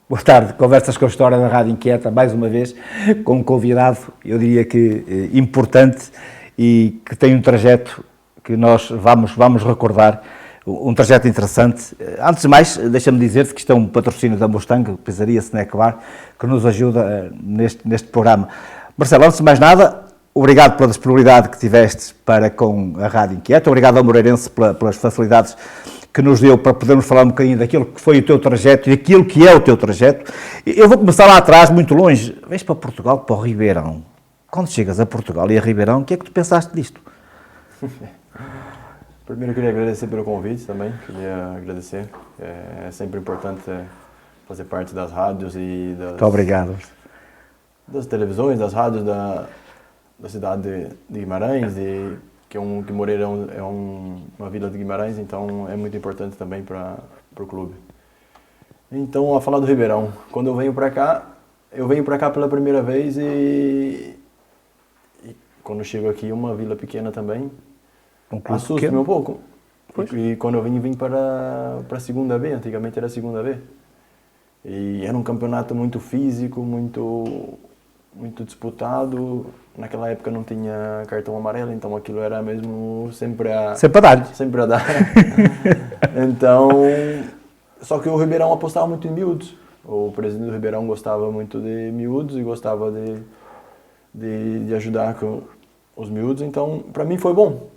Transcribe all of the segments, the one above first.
Boa tarde, conversas com a história da Rádio Inquieta, mais uma vez, com um convidado, eu diria que importante e que tem um trajeto que nós vamos recordar, um trajeto interessante. Antes de mais, deixa-me dizer-te que isto é um patrocínio da Mustang, Pizzaria Snack Bar, que nos ajuda neste programa. Marcelo, antes de mais nada, obrigado pela disponibilidade que tiveste para com a Rádio Inquieta, obrigado ao Moreirense pelas facilidades que nos deu para podermos falar um bocadinho daquilo que foi o teu trajeto e daquilo que é o teu trajeto. Eu vou começar lá atrás, muito longe. Vens para Portugal, para o Ribeirão. Quando chegas a Portugal e a Ribeirão, o que é que tu pensaste disto? Primeiro eu queria agradecer pelo convite também, queria agradecer. É sempre importante fazer parte das rádios e Muito obrigado. Das televisões, das rádios da cidade de Guimarães, que Moreirão é uma vila de Guimarães, então é muito importante também para o clube. Então, a falar do Ribeirão, quando eu venho para cá pela primeira vez e quando eu chego aqui, uma vila pequena também, assusta-me um pouco. E quando eu vim para a segunda B, antigamente era a segunda B. E era um campeonato muito físico, muito disputado. Naquela época não tinha cartão amarelo, então aquilo era mesmo sempre a dar. Então, só que o Ribeirão apostava muito em miúdos. O presidente do Ribeirão gostava muito de miúdos e gostava de ajudar com os miúdos, então para mim foi bom.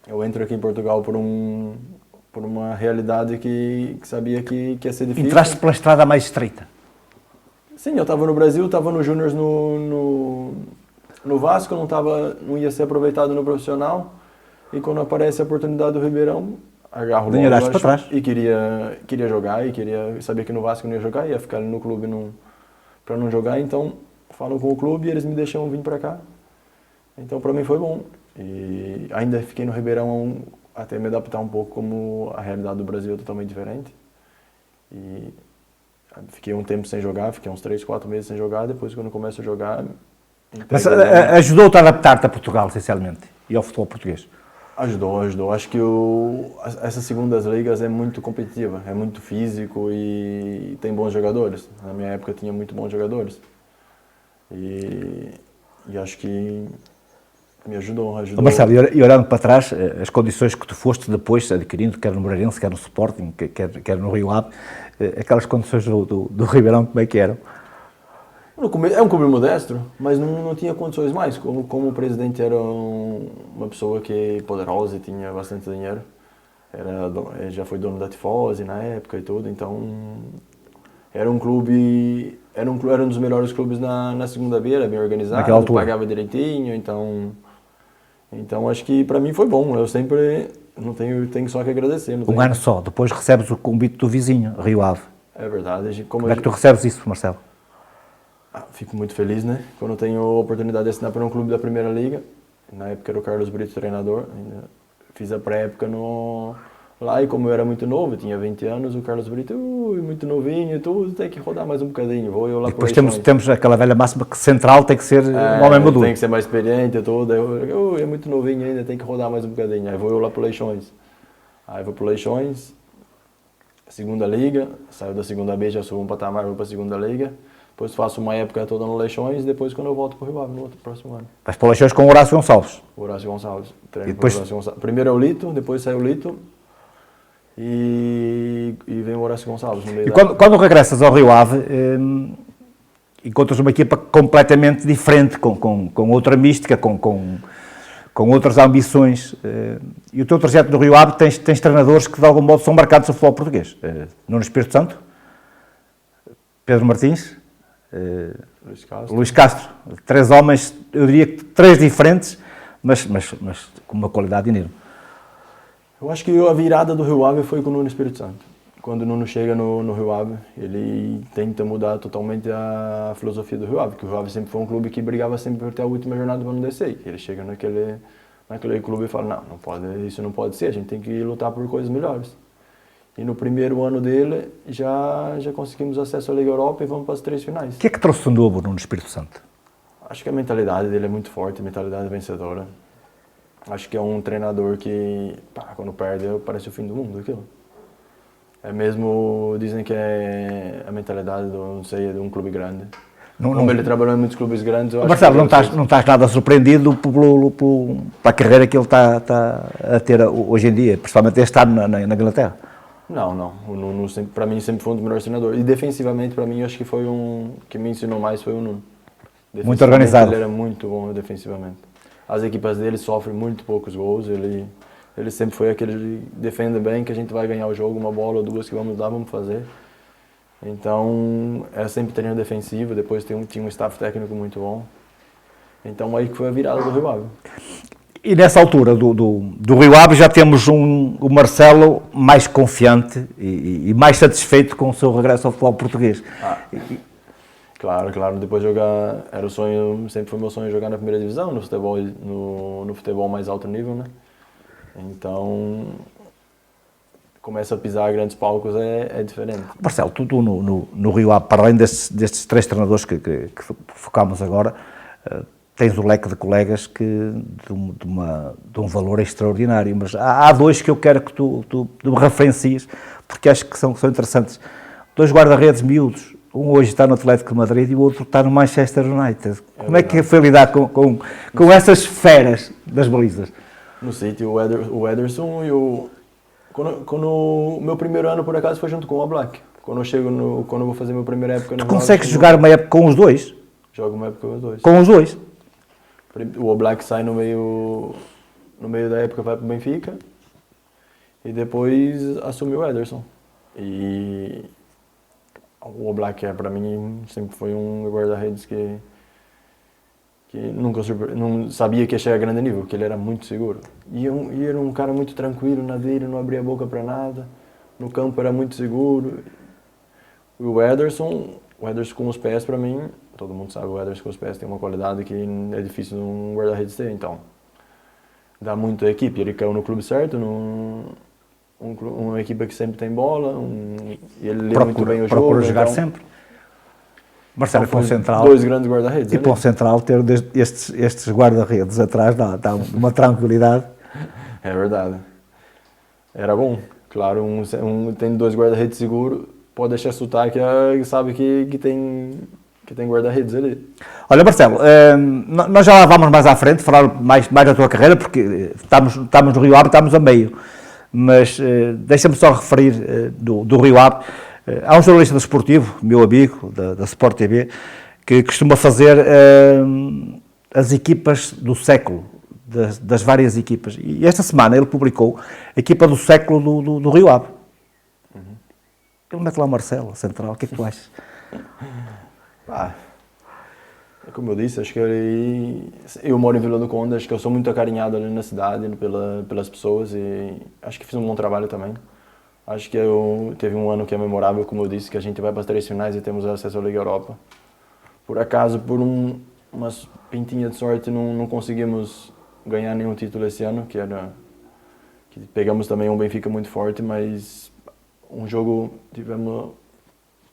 Eu entro aqui em Portugal por uma realidade que sabia que ia ser difícil. Entraste pela estrada mais estreita? Sim, eu estava no Brasil, estava no Júniors no Vasco, não ia ser aproveitado no profissional, e quando aparece a oportunidade do Ribeirão, agarro logo para trás. E queria jogar, e sabia que no Vasco não ia jogar, ia ficar ali no clube para não jogar, então falo com o clube e eles me deixam vir para cá. Então para mim foi bom, e ainda fiquei no Ribeirão até me adaptar um pouco, como a realidade do Brasil é totalmente diferente. E fiquei um tempo sem jogar, fiquei uns 3, 4 meses sem jogar, depois quando eu começo a jogar... Mas ajudou-te a adaptar-te a Portugal, essencialmente, e ao futebol português? Ajudou. Acho que essa segundas ligas é muito competitiva, é muito físico e tem bons jogadores. Na minha época tinha muito bons jogadores. E acho que me ajudou. Marcelo, e olhando para trás, as condições que tu foste depois adquirindo, quer no Moreirense, quer no Sporting, quer no Rio Ave, aquelas condições do Ribeirão, como é que eram? É um clube modesto, mas não tinha condições mais. Como o presidente era uma pessoa poderosa e tinha bastante dinheiro, já foi dono da Tifose na época e tudo, então era um dos melhores clubes na segunda B, era bem organizado, pagava direitinho, então acho que para mim foi bom. Eu sempre tenho só que agradecer. Um ano só, depois recebes o convite do vizinho, Rio Ave. É verdade. Como é que tu recebes isso, Marcelo? Fico muito feliz, né? Quando eu tenho a oportunidade de assinar para um clube da Primeira Liga. Na época era o Carlos Brito treinador. Ainda fiz a pré-época lá, e como eu era muito novo, eu tinha 20 anos, o Carlos Brito, muito novinho e tudo, tem que rodar mais um bocadinho. Vou eu lá. E depois temos aquela velha máxima que central tem que ser um homem maduro. Tem que ser mais experiente e tudo. Eu é muito novinho ainda, tem que rodar mais um bocadinho. Aí vou eu lá para o Leixões. Aí vou para o Leixões, segunda liga, saio da segunda B, já subo um patamar, vou para a segunda liga. Depois faço uma época toda no Leixões, depois quando eu volto para o Rio Ave, no próximo ano. Vais para o Leixões com o Horácio Gonçalves? Horácio Gonçalves. E depois... Horácio Gonçalves. Primeiro é o Lito, depois sai o Lito e vem o Horácio Gonçalves no meio. E quando regressas ao Rio Ave, encontras uma equipa completamente diferente, com outra mística, com outras ambições. E o teu trajeto no Rio Ave tens treinadores que de algum modo são marcados no futebol português. Nuno Espírito Santo, Pedro Martins, Luís Castro. 3 homens, eu diria que 3 diferentes, mas com uma qualidade enorme. Eu acho que a virada do Rio Ave foi com o Nuno Espírito Santo. Quando o Nuno chega no Rio Ave, ele tenta mudar totalmente a filosofia do Rio Ave, porque o Rio Ave sempre foi um clube que brigava sempre por ter a última jornada para não descer. Ele chega naquele clube e fala, isso não pode ser, a gente tem que lutar por coisas melhores. E no primeiro ano dele, já conseguimos acesso à Liga Europa e vamos para as 3 finais. O que é que trouxe de novo no Espírito Santo? Acho que a mentalidade dele é muito forte, a mentalidade vencedora. Acho que é um treinador que, quando perde, parece o fim do mundo, aquilo. É mesmo, dizem que é a mentalidade não sei, de um clube grande. Não, Como ele trabalhou em muitos clubes grandes, eu acho Marcelo, que não estás nada surpreendido pela carreira que ele está a ter hoje em dia, principalmente este ano na Inglaterra? Não. O Nuno, para mim, sempre foi um dos melhores treinadores. E defensivamente, para mim, eu acho que foi que me ensinou mais foi o Nuno. Muito organizado. Ele era muito bom defensivamente. As equipas dele sofrem muito poucos gols. Ele sempre foi aquele que defende bem, que a gente vai ganhar o jogo, uma bola ou duas que vamos dar, vamos fazer. Então, é sempre treino defensivo. Depois tinha um staff técnico muito bom. Então, aí que foi a virada do Rio Ave. E nessa altura do Rio Ave já temos o Marcelo mais confiante e mais satisfeito com o seu regresso ao futebol português. Claro. Depois jogar, era o sonho, sempre foi meu sonho jogar na primeira divisão, no futebol mais alto nível, né? Então, começa a pisar grandes palcos é diferente. Marcelo, tu no Rio Ave, para além destes três treinadores que focámos agora, tens o leque de colegas de um valor extraordinário, mas há dois que eu quero que tu me referencies, porque acho que são interessantes. Dois guarda-redes miúdos, um hoje está no Atlético de Madrid e o outro está no Manchester United. Como é que foi lidar com essas feras das balizas? No sítio, o Ederson e o... Quando o meu primeiro ano, por acaso, foi junto com o Oblak. Quando eu vou fazer minha primeira época... Tu consegues jogar uma época com os dois? Jogo uma época com os dois. Com os dois? O Oblak sai no meio da época, vai para o Benfica e depois assumiu o Ederson. E o Oblak, para mim, sempre foi um guarda-redes que nunca não sabia que ia chegar a grande nível, que ele era muito seguro. E era um cara muito tranquilo na dele, não abria a boca para nada. No campo era muito seguro. E o Ederson com os pés, para mim, todo mundo sabe, o Ederson com os pés tem uma qualidade que é difícil um guarda-redes ter, então dá muito a equipe. Ele caiu no clube certo, uma equipe que sempre tem bola, e ele lê muito bem o jogo. Procura jogar sempre. Marcelo, então, para o Central. Dois grandes guarda-redes. E para o Central ter estes guarda-redes atrás dá uma tranquilidade. É verdade. Era bom. Claro, tem dois guarda-redes seguros, pode deixar chutar que sabe que tem guarda-redes ali. Olha, Marcelo, nós já lá vamos mais à frente, falar mais da tua carreira, porque estamos no Rio Ave, estamos a meio. Mas deixa-me só referir do Rio Ave. Há um jornalista desportivo, meu amigo, da Sport TV, que costuma fazer as equipas do século, das várias equipas. E esta semana ele publicou a equipa do século do Rio Ave. Ele mete lá o Marcelo, Central, o que é que tu achas? Como eu disse, acho que eu moro em Vila do Conde, acho que eu sou muito acarinhado ali na cidade pelas pessoas e acho que fiz um bom trabalho também. Acho que teve um ano que é memorável, como eu disse, que a gente vai para as 3 finais e temos acesso à Liga Europa. Por acaso, por umas pintinhas de sorte, não conseguimos ganhar nenhum título esse ano, que pegamos também um Benfica muito forte, mas um jogo,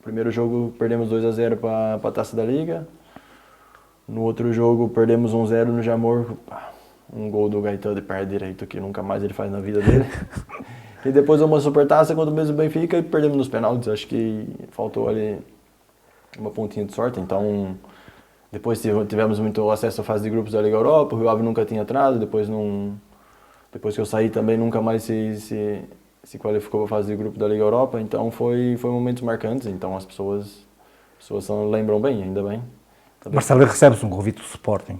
primeiro jogo perdemos 2-0 para a Taça da Liga. No outro jogo perdemos 1-0 no Jamor, um gol do Gaetano de pé direito que nunca mais ele faz na vida dele. E depois uma supertaça contra o mesmo Benfica e perdemos nos penaltis. Acho que faltou ali uma pontinha de sorte. Então, depois tivemos muito acesso à fase de grupos da Liga Europa. O Rio Ave nunca tinha entrado. Depois que eu saí também nunca mais se qualificou para a fase de grupo da Liga Europa. Então, foi momentos marcantes. Então, as pessoas lembram bem, ainda bem. Marcelo, recebes um convite do Sporting.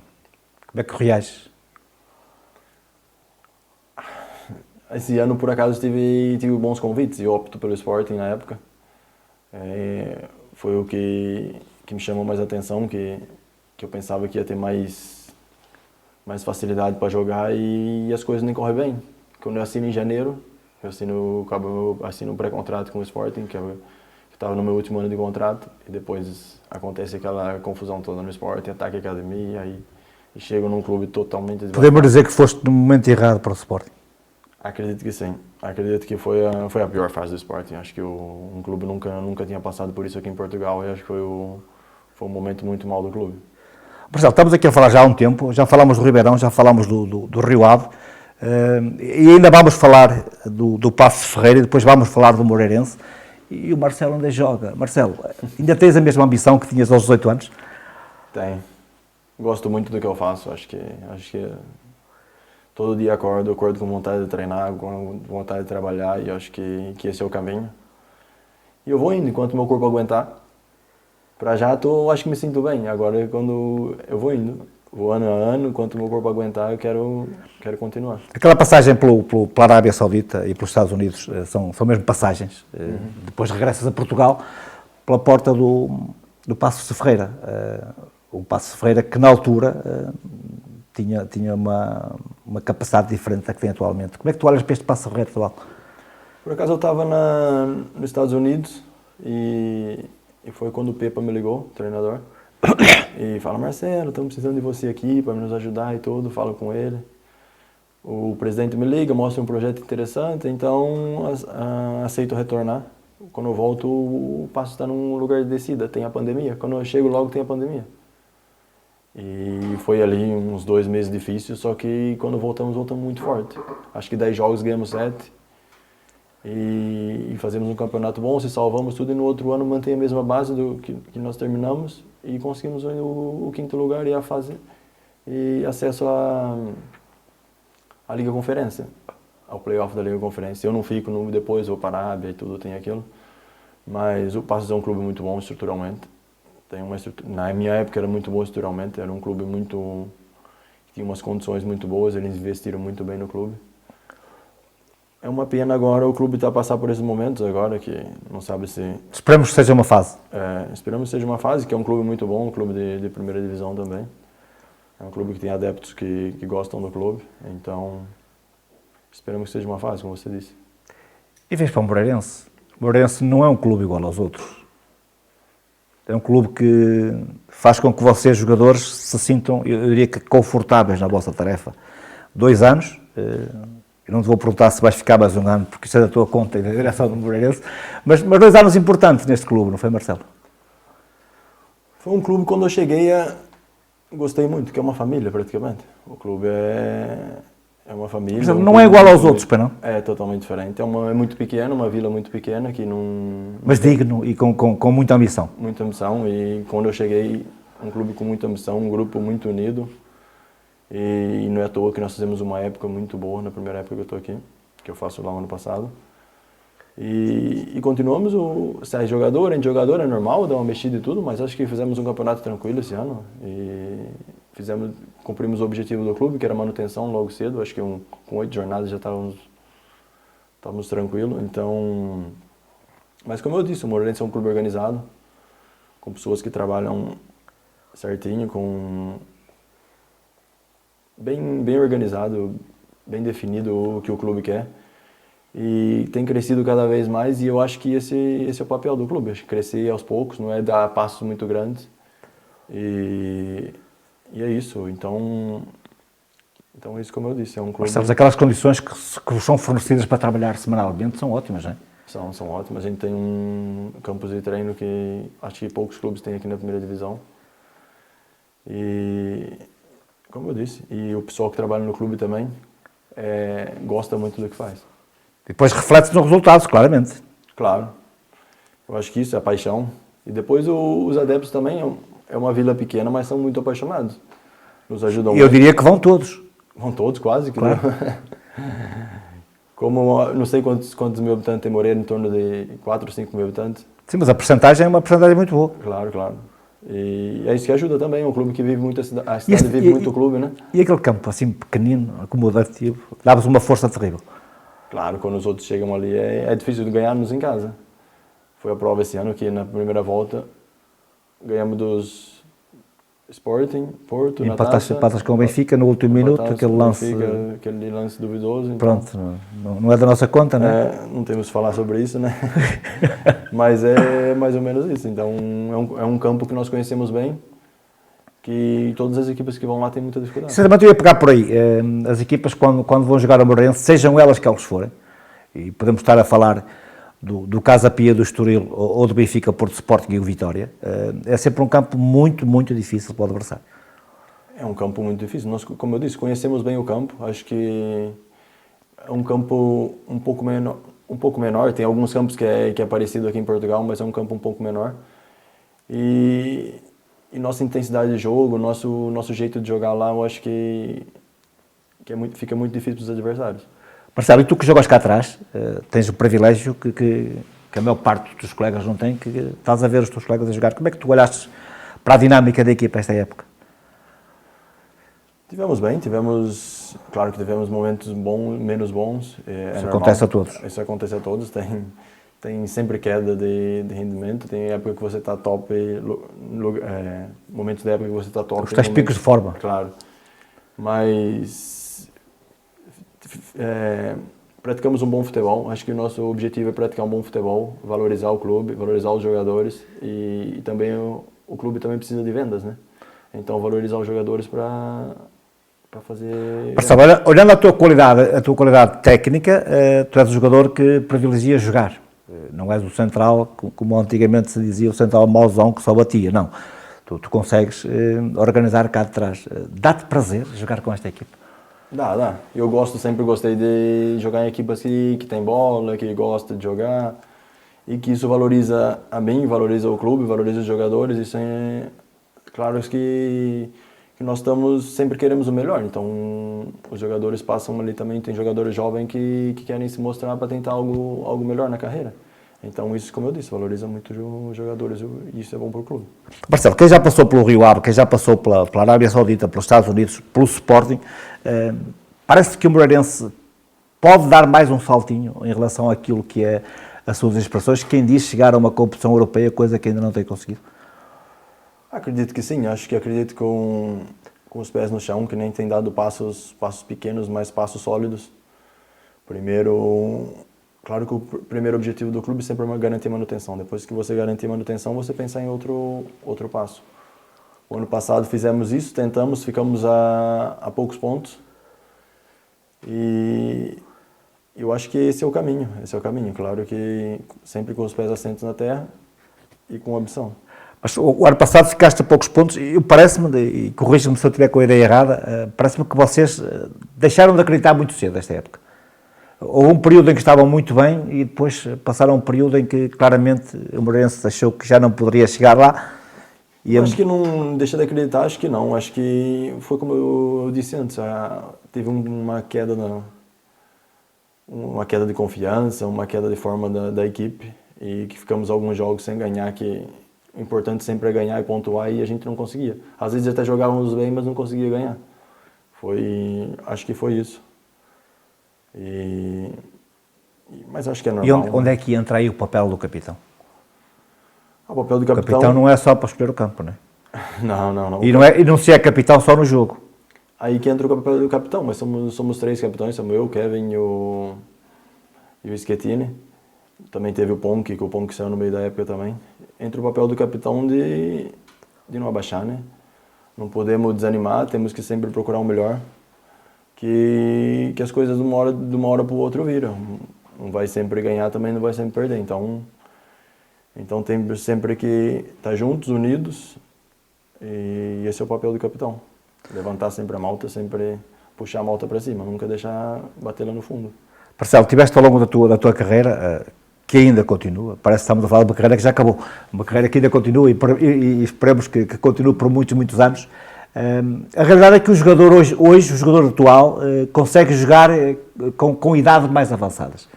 Como é que reages? Esse ano, por acaso, tive bons convites e opto pelo Sporting na época. Foi o que me chamou mais atenção, que eu pensava que ia ter mais facilidade para jogar e as coisas nem correm bem. Quando eu assino em janeiro, eu assino um pré-contrato com o Sporting, que estava no meu último ano de contrato, e depois acontece aquela confusão toda no Sporting, ataque a academia, e chego num clube totalmente desvalorizado. Podemos dizer que foste no momento errado para o Sporting? Acredito que sim. Acredito que foi a pior fase do Sporting. Acho que um clube nunca tinha passado por isso aqui em Portugal e acho que foi um momento muito mau do clube. Marcelo, estamos aqui a falar já há um tempo, já falámos do Ribeirão, já falámos do Rio Ave. E ainda vamos falar do Passos Ferreira e depois vamos falar do Moreirense. E o Marcelo ainda joga. Marcelo, ainda tens a mesma ambição que tinhas aos 18 anos? Tenho. Gosto muito do que eu faço. Acho que todo dia acordo com vontade de treinar, com vontade de trabalhar, e acho que esse é o caminho. E eu vou indo enquanto meu corpo aguentar. Para já acho que me sinto bem. Agora quando eu vou indo, vou ano a ano, enquanto meu corpo aguentar, eu quero continuar. Aquela passagem pela Arábia Saudita e pelos Estados Unidos são mesmo passagens. Depois regressas a Portugal pela porta do Passos de Ferreira. O Passos de Ferreira que na altura tinha uma capacidade diferente da que tem atualmente. Como é que tu olhas para este Passos de Ferreira atual? Por acaso eu estava nos Estados Unidos e foi quando o Pepa me ligou, o treinador, e fala: Marcelo, estamos precisando de você aqui para nos ajudar e tudo, fala com ele. O presidente me liga, mostra um projeto interessante, então aceito retornar. Quando eu volto, o Passos está num lugar de descida, tem a pandemia. Quando eu chego logo tem a pandemia. E foi ali uns 2 meses difíceis, só que quando voltamos muito forte. Acho que 10 jogos ganhamos 7. E fazemos um campeonato bom, se salvamos tudo, e no outro ano mantém a mesma base do que nós terminamos e conseguimos o 5º lugar e a fase e acesso à Liga Conferência, ao playoff da Liga Conferência. Eu não fico, depois vou para a Arábia e tudo, tem aquilo, mas o Passos é um clube muito bom estruturalmente. Na minha época era muito bom estruturalmente, era um clube que tinha umas condições muito boas, eles investiram muito bem no clube. É uma pena agora o clube estar a passar por esses momentos agora, que não sabe se... Esperamos que seja uma fase. Esperamos que seja uma fase, que é um clube muito bom, um clube de primeira divisão também. É um clube que tem adeptos que gostam do clube, então esperamos que seja uma fase, como você disse. E vens para o Moreirense. O Moreirense não é um clube igual aos outros. É um clube que faz com que vocês, jogadores, se sintam, eu diria que confortáveis na vossa tarefa. 2 anos... Eu não te vou perguntar se vais ficar mais um ano, porque isso é da tua conta e da direção do Moreirense, mas 2 anos importantes neste clube, não foi, Marcelo? Foi um clube, quando eu cheguei, gostei muito, que é uma família praticamente. O clube é uma família. Mas não é igual aos outros, não? É totalmente diferente. É muito pequeno, uma vila muito pequena que não... Mas digno e com muita ambição. Muita ambição, e quando eu cheguei, um clube com muita ambição, um grupo muito unido. E não é à toa que nós fizemos uma época muito boa, na primeira época que eu estou aqui, que eu faço lá no ano passado. E continuamos, sai jogador, entra jogador, é normal, dá uma mexida e tudo, mas acho que fizemos um campeonato tranquilo esse ano. E cumprimos o objetivo do clube, que era manutenção logo cedo, acho que com 8 jornadas já estávamos tranquilos. Então, mas como eu disse, o Moreirense é um clube organizado, com pessoas que trabalham certinho, bem organizado, bem definido o que o clube quer, e tem crescido cada vez mais, e eu acho que esse é o papel do clube, acho que crescer aos poucos, não é dar passos muito grandes, e é isso. Então é isso, como eu disse, é um clube... Sabes, aquelas condições que são fornecidas para trabalhar semanalmente são ótimas, não é? São ótimas, a gente tem um campus de treino que acho que poucos clubes têm aqui na primeira divisão, e... Como eu disse, e o pessoal que trabalha no clube também gosta muito do que faz. Depois reflete nos resultados, claramente. Claro. Eu acho que isso é a paixão. E depois os adeptos também, é uma vila pequena, mas são muito apaixonados. Nos ajudam muito. Eu diria que vão todos. Vão todos, quase. Claro. Como, não sei quantos mil habitantes tem Moreira, em torno de 4 ou 5 mil habitantes. Sim, mas a porcentagem é uma porcentagem muito boa. Claro, claro. E é isso que ajuda também, é um clube que vive muito a cidade vive muito o clube, né? E aquele campo assim pequenino, acomodativo, dava-vos uma força terrível. Claro, quando os outros chegam ali é difícil de ganharmos em casa. Foi a prova esse ano que na primeira volta ganhamos dos Sporting, Porto, na taça. Empatas com o Benfica no último minuto, aquele lance... Benfica, aquele lance duvidoso. Então, pronto, não é da nossa conta, não é? Não temos que falar sobre isso, né? Mas é mais ou menos isso. Então é um campo que nós conhecemos bem, que todas as equipas que vão lá têm muita dificuldade. Sinceramente, eu ia pegar por aí. As equipas, quando vão jogar ao Moreirense, sejam elas que elas forem, e podemos estar a falar do Casa Pia, do Estoril, ou do Benfica, Porto Sporting e o Vitória, é sempre um campo muito, muito difícil para o adversário. É um campo muito difícil. Nós, como eu disse, conhecemos bem o campo. Acho que é um campo um pouco menor. Tem alguns campos que é parecido aqui em Portugal, mas é um campo um pouco menor. E nossa intensidade de jogo, nosso jeito de jogar lá, eu acho que fica muito difícil para os adversários. Marcelo, e tu que jogas cá atrás, tens o privilégio que a maior parte dos colegas não tem, que estás a ver os teus colegas a jogar. Como é que tu olhaste para a dinâmica da equipa esta época? Tivemos bem, claro que tivemos momentos bons, menos bons. Isso acontece a todos. Isso acontece a todos, tem sempre queda de rendimento, tem época que você está top, momentos da época que você está top. Os tais picos de forma. Claro, mas praticamos um bom futebol. Acho que o nosso objetivo é praticar um bom futebol, valorizar o clube, valorizar os jogadores e também o clube também precisa de vendas, né? Então valorizar os jogadores para fazer... Marcelo, olhando a tua qualidade técnica, tu és o jogador que privilegia jogar. Não és o central, como antigamente se dizia, o central mauzão que só batia. Não. Tu consegues organizar cá de trás. Dá-te prazer jogar com esta equipa? Dá. Eu sempre gostei de jogar em equipas que tem bola, que gosta de jogar e que isso valoriza a mim, valoriza o clube, valoriza os jogadores. Isso é claro que nós sempre queremos o melhor. Então os jogadores passam ali também, tem jogadores jovens que querem se mostrar para tentar algo melhor na carreira. Então isso, como eu disse, valoriza muito os jogadores e isso é bom para o clube. Marcelo, quem já passou pelo Rio Ave, quem já passou pela Arábia Saudita, pelos Estados Unidos, pelo Sporting, parece que o Moreirense pode dar mais um saltinho em relação àquilo que é as suas expressões. Quem diz chegar a uma competição europeia, coisa que ainda não tem conseguido? Acredito que sim, acredito com os pés no chão, que nem tem dado passos pequenos, mas passos sólidos. Claro que o primeiro objetivo do clube sempre é garantir manutenção. Depois que você garantir manutenção, você pensar em outro passo. O ano passado fizemos isso, tentamos, ficamos a poucos pontos. E eu acho que esse é o caminho. Claro que sempre com os pés assentos na terra e com ambição. Mas o ano passado ficaste a poucos pontos e parece-me, e corrija-me se eu estiver com a ideia errada, parece-me que vocês deixaram de acreditar muito cedo esta época. Houve um período em que estavam muito bem e depois passaram um período em que claramente o Moreirense achou que já não poderia chegar lá. Acho que não deixa de acreditar, acho que não. Acho que foi como eu disse antes, teve uma queda de confiança, uma queda de forma da equipe e que ficamos alguns jogos sem ganhar, que o importante sempre é ganhar e pontuar e a gente não conseguia. Às vezes até jogávamos bem, mas não conseguia ganhar. Acho que foi isso. Mas acho que é normal. E onde é que entra aí o papel do capitão? O papel do capitão... O capitão não é só para escolher o campo, não é? Não. E não se é capitão só no jogo. Aí que entra o papel do capitão, mas somos 3 capitães, somos eu, o Kevin e o Schettini. Também teve o Ponk, que o Ponk saiu no meio da época também. Entra o papel do capitão de não abaixar, né? Não podemos desanimar, temos que sempre procurar o melhor. Que as coisas de uma hora para o outro viram. Não vai sempre ganhar, também não vai sempre perder. Então temos sempre que estar juntos, unidos, e esse é o papel do capitão. Levantar sempre a malta, sempre puxar a malta para cima, nunca deixar bater lá no fundo. Marcelo, tiveste ao longo da tua carreira, que ainda continua, parece que estamos a falar de uma carreira que já acabou, uma carreira que ainda continua e esperemos que continue por muitos, muitos anos. A realidade é que o jogador hoje o jogador atual, consegue jogar com idade mais avançadas.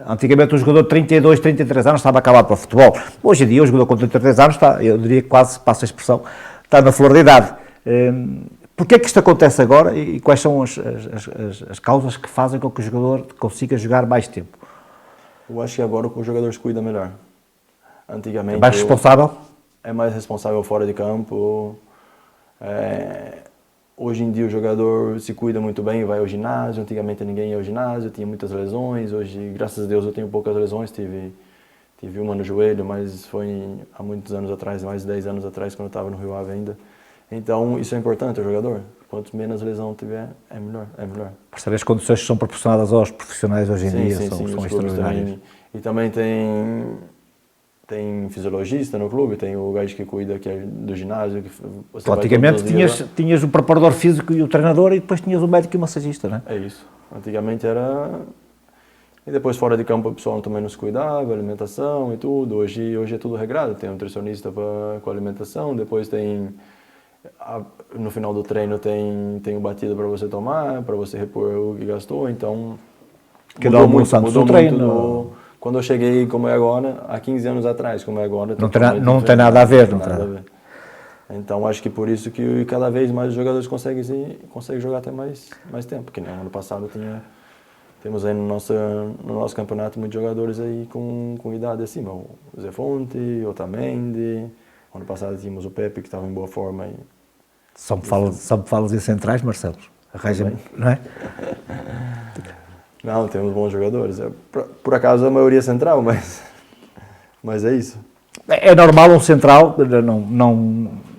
Antigamente um jogador de 32, 33 anos estava a acabar para o futebol. Hoje em dia o jogador com 33 anos está, eu diria que quase, passo a expressão, está na flor da idade. Porquê é que isto acontece agora e quais são as causas que fazem com que o jogador consiga jogar mais tempo? Eu acho que agora o jogador se cuida melhor. Antigamente... É mais responsável? É mais responsável fora de campo. Hoje em dia o jogador se cuida muito bem, vai ao ginásio. Antigamente ninguém ia ao ginásio, tinha muitas lesões. Hoje, graças a Deus, eu tenho poucas lesões. Tive uma no joelho, mas foi há muitos anos atrás, mais de 10 anos atrás, quando eu estava no Rio Ave ainda. Então, isso é importante, o jogador. Quanto menos lesão tiver, é melhor. Percebe, as condições que são proporcionadas aos profissionais hoje em dia são extraordinárias. E também tem fisiologista no clube, tem o gajo que cuida que é do ginásio. Que você Antigamente tinhas o preparador físico e o treinador e depois tinhas o médico e o massagista, não é? É isso. Antigamente era... E depois fora de campo o pessoal também nos cuidava, alimentação e tudo. Hoje é tudo regrado, tem um nutricionista com alimentação, depois tem... No final do treino tem o batido para você tomar, para você repor o que gastou, então... Que dá almoço antes do treino. Quando eu cheguei como é agora, há 15 anos atrás, como é agora... Não tem nada a ver, não tem nada a ver. Então acho que por isso que cada vez mais os jogadores conseguem jogar até mais tempo, porque no ano passado temos aí no nosso campeonato muitos jogadores aí com idade acima, o Zé Fonte, o Otamendi, ano passado tínhamos o Pepe que estava em boa forma. Só me falas em centrais, Marcelo, arranja-me, não é? Não, temos bons jogadores, por acaso a maioria é central, mas é isso. É normal um central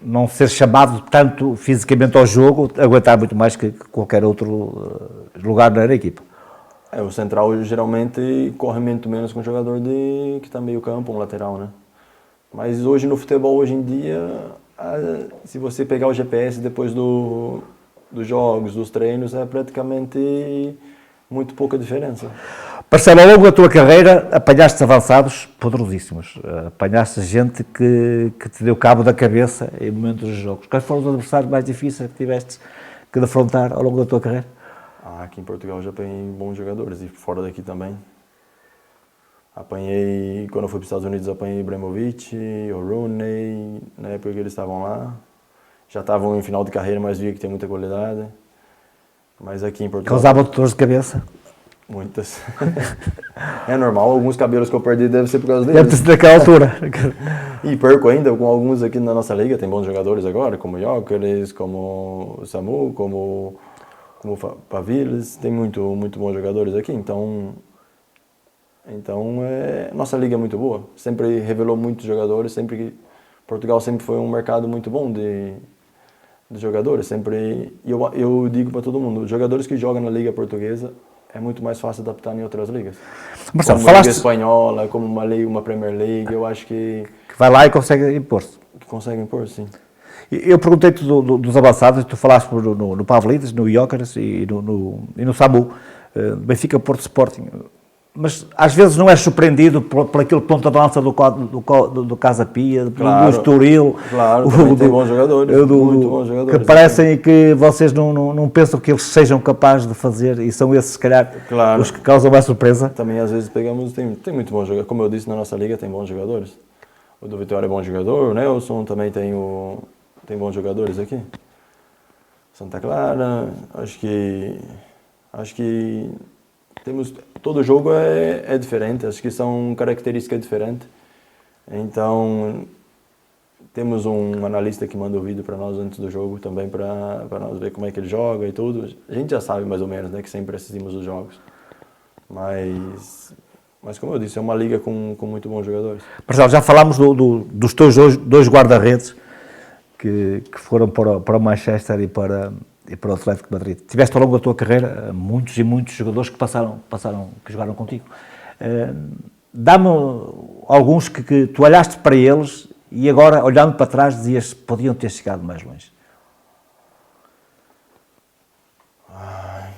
não ser chamado tanto fisicamente ao jogo, aguentar muito mais que qualquer outro lugar na equipa. O central geralmente corre muito menos que um jogador que está meio campo, um lateral, né? Mas hoje no futebol, hoje em dia, se você pegar o GPS depois dos jogos, dos treinos, é praticamente muito pouca diferença. Marcelo, ao longo da tua carreira apanhaste avançados poderosíssimos, apanhaste gente que te deu cabo da cabeça em momentos dos jogos. Quais foram os adversários mais difíceis que tiveste que defrontar ao longo da tua carreira? Aqui em Portugal já apanhei bons jogadores e fora daqui também. Apanhei, quando eu fui para os Estados Unidos, apanhei Ibrahimovic, o Rooney, na época que eles estavam lá. Já estavam em final de carreira, mas via que tem muita qualidade. Mas aqui em Portugal... Causavam-te dores de cabeça? Muitas. É normal, alguns cabelos que eu perdi devem ser por causa deles. Deve ter sido daquela altura. E perco ainda com alguns aqui na nossa liga, tem bons jogadores agora, como o Jóqueres, como o Samu, como o Paviles, tem muito bons jogadores aqui, então nossa liga é muito boa, sempre revelou muitos jogadores, Portugal sempre foi um mercado muito bom de jogadores, eu digo para todo mundo, os jogadores que jogam na liga portuguesa é muito mais fácil adaptar em outras ligas. Marcelo, como a Liga Espanhola, como uma Premier League, eu acho que vai lá e consegue impor-se. Que consegue impor, sim. Eu perguntei-te dos avançados, tu falaste no Pavlidis, no Jóqueres e no Samu, Benfica, Porto, Sporting. Mas às vezes não és surpreendido por aquele ponto de lança do Casa Pia, do Estoril. Claro, também tem bons jogadores, muito bons jogadores. Que parecem que vocês não pensam que eles sejam capazes de fazer e são esses, se calhar, os que causam mais surpresa. Também às vezes pegamos, tem muito bons jogadores. Como eu disse, na nossa liga tem bons jogadores. O do Vitória é bom jogador, o Nelson também tem bons jogadores aqui. Santa Clara, acho que todo jogo é diferente, acho que são características diferentes. Então, temos um analista que manda o vídeo para nós antes do jogo também para nós ver como é que ele joga e tudo. A gente já sabe mais ou menos, né, que sempre assistimos os jogos. Mas como eu disse, é uma liga com muito bons jogadores. Marcelo, já falámos dos teus dois guarda-redes que foram para o Manchester e para o Atlético de Madrid. Tiveste ao longo da tua carreira muitos e muitos jogadores que jogaram contigo. Dá-me alguns que tu olhaste para eles e agora, olhando para trás, dizias que podiam ter chegado mais longe.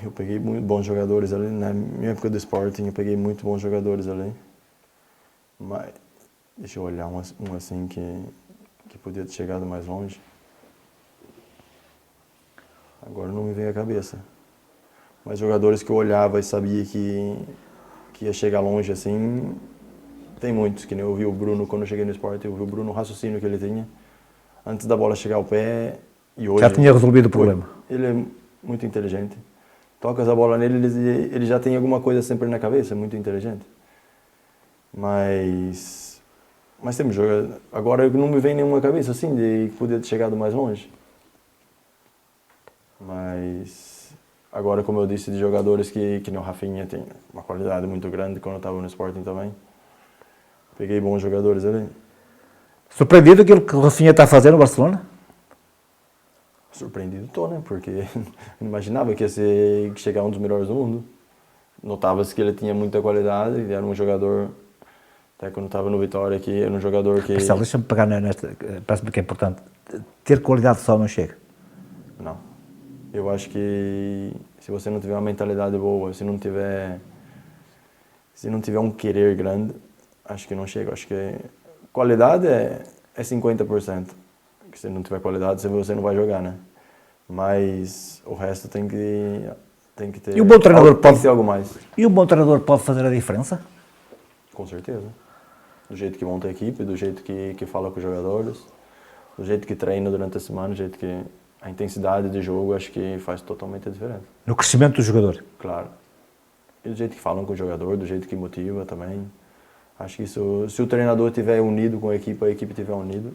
Eu peguei muito bons jogadores ali, na minha época do Sporting, eu peguei muito bons jogadores ali. Mas, deixa eu olhar um assim que podia ter chegado mais longe. Agora não me vem à cabeça. Mas jogadores que eu olhava e sabia que ia chegar longe assim, tem muitos. Que nem eu vi o Bruno quando eu cheguei no Sporting, eu vi o Bruno, o raciocínio que ele tinha antes da bola chegar ao pé. E hoje, já tinha resolvido o problema. Ele é muito inteligente. Tocas a bola nele, ele já tem alguma coisa sempre na cabeça, é muito inteligente. Mas temos jogadores. Agora não me vem nenhuma cabeça assim de poder ter chegado mais longe. Mas agora, como eu disse, de jogadores que nem o Rafinha tem uma qualidade muito grande quando eu estava no Sporting também. Peguei bons jogadores ali. Surpreendido aquilo que o Rafinha está a fazer no Barcelona? Surpreendido estou, né? Porque não imaginava que ia chegar um dos melhores do mundo. Notava-se que ele tinha muita qualidade, ele era um jogador Até quando estava no Vitória, que era um jogador que... Marcelo, deixa-me pegar nesta, parece-me que é importante. Ter qualidade só não chega. Não. Eu acho que se você não tiver uma mentalidade boa, se não tiver um querer grande, acho que não chega. Acho que qualidade é 50%. Se não tiver qualidade, você não vai jogar, né? Mas o resto tem que ter. E o bom treinador tem que ter algo mais. E o bom treinador pode fazer a diferença? Com certeza. Do jeito que monta a equipe, do jeito que fala com os jogadores, do jeito que treina durante a semana, do jeito que a intensidade de jogo, acho que faz totalmente a diferença. No crescimento do jogador? Claro. E do jeito que falam com o jogador, do jeito que motiva também. Acho que isso, se o treinador estiver unido com a equipe estiver unida.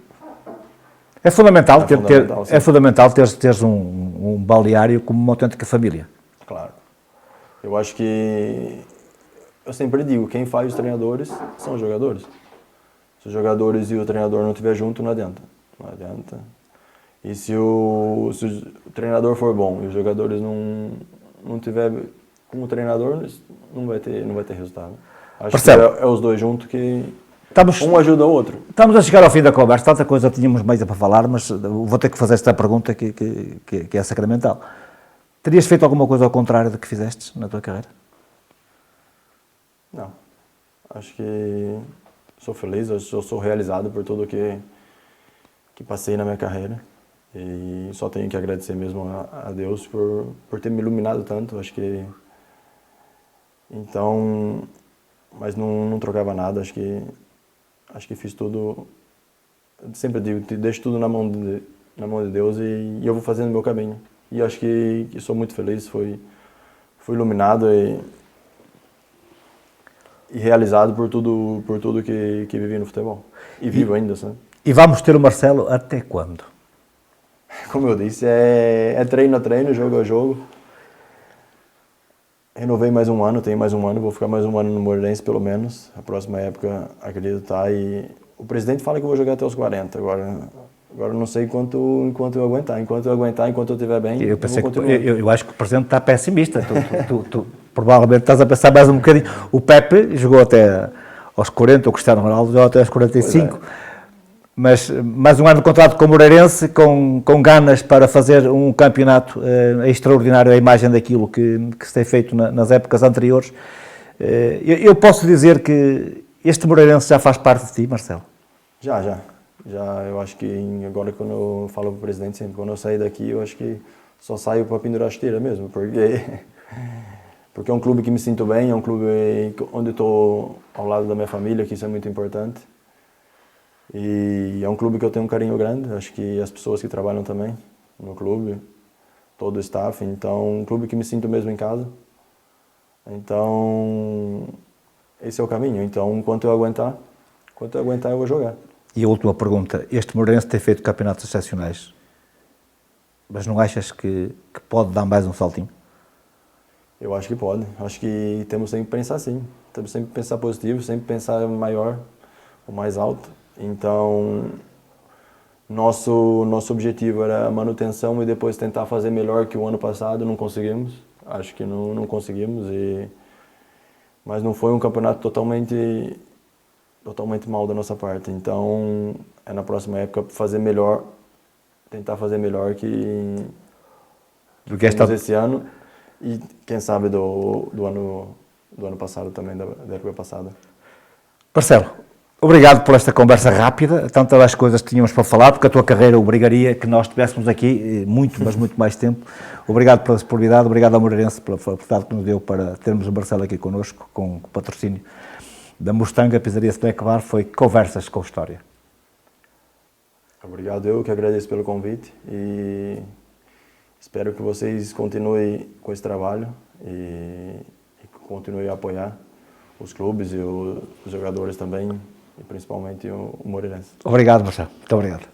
É fundamental, sim. É fundamental teres um balneário como uma autêntica família. Claro. Eu acho que, eu sempre digo, quem faz os treinadores são os jogadores. Se os jogadores e o treinador não estiver junto, não adianta. Não adianta. E se o treinador for bom e os jogadores não tiver com o treinador, não vai ter resultado. Acho Marcelo, que é os dois juntos que um ajuda o outro. Estamos a chegar ao fim da conversa, tanta coisa tínhamos mais para falar, mas vou ter que fazer esta pergunta que é sacramental. Terias feito alguma coisa ao contrário do que fizeste na tua carreira? Não. Acho que sou feliz, eu sou realizado por tudo que passei na minha carreira. E só tenho que agradecer mesmo a Deus por ter me iluminado tanto. Acho que... Então... Mas não trocava nada, acho que fiz tudo... Sempre digo, deixo tudo na mão de Deus e eu vou fazendo o meu caminho. E acho que sou muito feliz, fui iluminado e realizado por tudo que vivi no futebol. E vivo ainda, sabe? E vamos ter o Marcelo até quando? Como eu disse, é treino a treino, jogo a jogo. Renovei mais um ano, tenho mais um ano, vou ficar mais um ano no Moreirense pelo menos. A próxima época, acredito, tá. E o presidente fala que eu vou jogar até os 40. Agora eu não sei enquanto eu aguentar. Enquanto eu estiver bem, eu vou continuar. Eu acho que o presidente está pessimista. Tu provavelmente estás a pensar mais um bocadinho. O Pepe jogou até aos 40, o Cristiano Ronaldo jogou até aos 45. Mas mais um ano de contrato com o Moreirense, com ganas para fazer um campeonato extraordinário, a imagem daquilo que se tem feito nas épocas anteriores. Eu posso dizer que este Moreirense já faz parte de ti, Marcelo? Já. Eu acho que agora, quando eu falo para o presidente sempre, quando eu sair daqui, eu acho que só saio para pendurar a esteira mesmo, porque é um clube que me sinto bem, é um clube onde estou ao lado da minha família, que isso é muito importante. E é um clube que eu tenho um carinho grande, acho que as pessoas que trabalham também no clube, todo o staff, então um clube que me sinto mesmo em casa. Então, esse é o caminho. Então, enquanto eu aguentar eu vou jogar. E a última pergunta, este Moreirense tem feito campeonatos excepcionais, mas não achas que pode dar mais um saltinho? Eu acho que pode, acho que temos sempre que pensar assim, temos sempre que pensar positivo, sempre pensar maior, o mais alto. Então, nosso objetivo era a manutenção e depois tentar fazer melhor que o ano passado, não conseguimos, acho que não conseguimos, mas não foi um campeonato totalmente mal da nossa parte, então é na próxima época fazer melhor, tentar fazer melhor que esse ano e quem sabe do ano passado também, da época passada. Marcelo, obrigado por esta conversa rápida, tantas das coisas que tínhamos para falar, porque a tua carreira obrigaria que nós estivéssemos aqui muito mais tempo. Obrigado pela disponibilidade, obrigado ao Moreirense pela oportunidade que nos deu para termos o Marcelo aqui connosco, com o patrocínio da Mustang, a pizzaria Snack Bar. Foi Conversas com História. Obrigado, eu que agradeço pelo convite e espero que vocês continuem com esse trabalho e continuem a apoiar os clubes e os jogadores também, e principalmente o Moreirense. Obrigado, Marcelo. Muito obrigado.